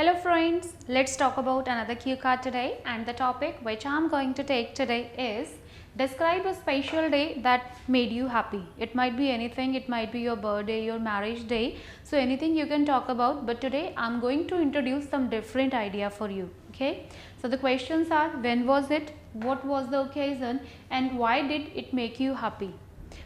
Hello friends, let's talk about another cue card today, and the topic which I am going to take today is describe a special day that made you happy. It might be anything, it might be your birthday, your marriage day, so anything you can talk about, but today I am going to introduce some different idea for you. Okay, so the questions are: when was it, what was the occasion, and why did it make you happy?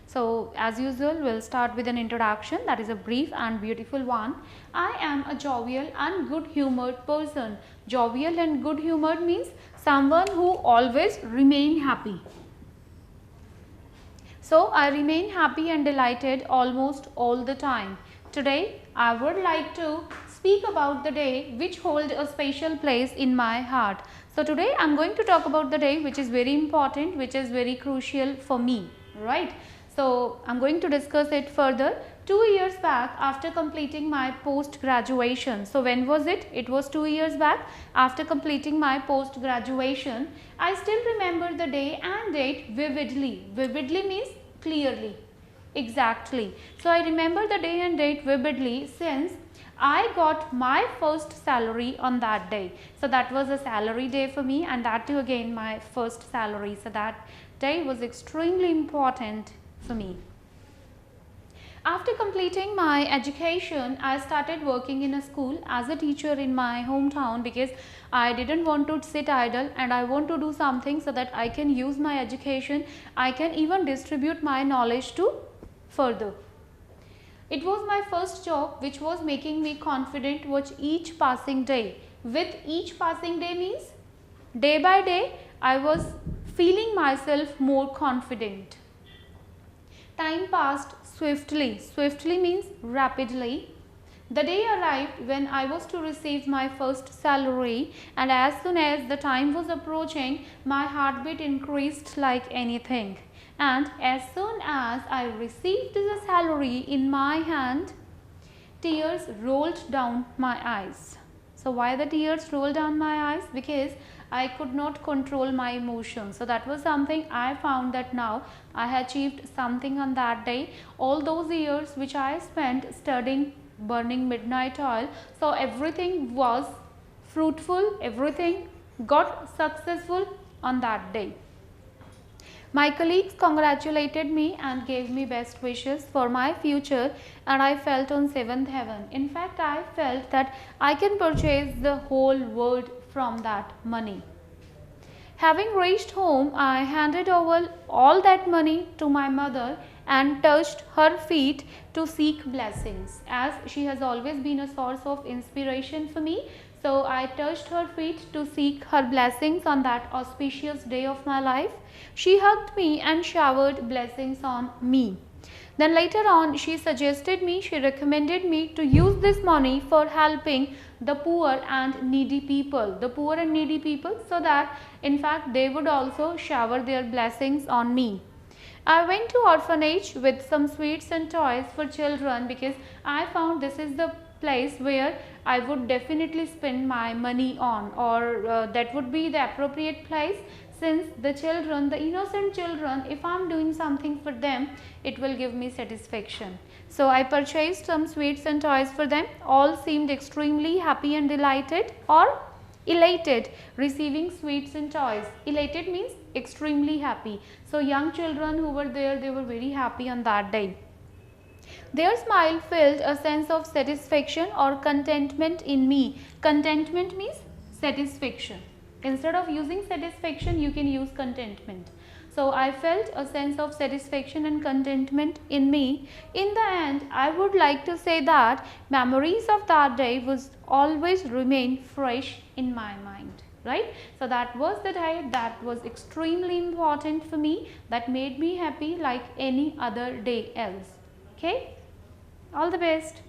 So as usual, we'll start with an introduction, that is a brief and beautiful one. I am a jovial and good humored person. Jovial and good humored means someone who always remain happy. So I remain happy and delighted almost all the time. Today I would like to speak about the day which hold a special place in my heart. So today I am going to talk about the day which is very important, which is very crucial for me, right? So I am going to discuss it further. 2 years back, after completing my post graduation. So when was it? It was 2 years back after completing my post graduation. I still remember the day and date vividly. Vividly means clearly, exactly. So I remember the day and date vividly since I got my first salary on that day. So that was a salary day for me, and that too again my first salary. So that day was extremely important for me. After completing my education, I started working in a school as a teacher in my hometown because I didn't want to sit idle and I want to do something so that I can use my education, I can even distribute my knowledge to further. It was my first job which was making me confident with each passing day. With each passing day means day by day I was feeling myself more confident. Time passed swiftly. Swiftly means rapidly. The day arrived when I was to receive my first salary, and as soon as the time was approaching, my heartbeat increased like anything. And as soon as I received the salary in my hand, tears rolled down my eyes. So why the tears rolled down my eyes? Because I could not control my emotions. So that was something I found that now I had achieved something on that day. All those years which I spent studying, burning midnight oil, so everything was fruitful, everything got successful on that day. My colleagues congratulated me and gave me best wishes for my future, and I felt on seventh heaven. In fact, I felt that I can purchase the whole world from that money. Having reached home, I handed over all that money to my mother and touched her feet to seek blessings, as she has always been a source of inspiration for me. So I touched her feet to seek her blessings on that auspicious day of my life. She hugged me and showered blessings on me. Then later on, she recommended me to use this money for helping the poor and needy people. So that in fact they would also shower their blessings on me. I went to orphanage with some sweets and toys for children because I found this is the place where I would definitely spend my money on, or that would be the appropriate place, since the children, the innocent children, if I am doing something for them, it will give me satisfaction. So I purchased some sweets and toys for them. All seemed extremely happy and delighted or elated receiving sweets and toys. Elated means extremely happy. So young children who were there, they were very happy on that day. Their smile filled a sense of satisfaction or contentment in me. Contentment means satisfaction. Instead of using satisfaction, you can use contentment. So I felt a sense of satisfaction and contentment in me. In the end, I would like to say that memories of that day will always remain fresh in my mind. Right? So that was the day that was extremely important for me, that made me happy like any other day else. Okay? All the best.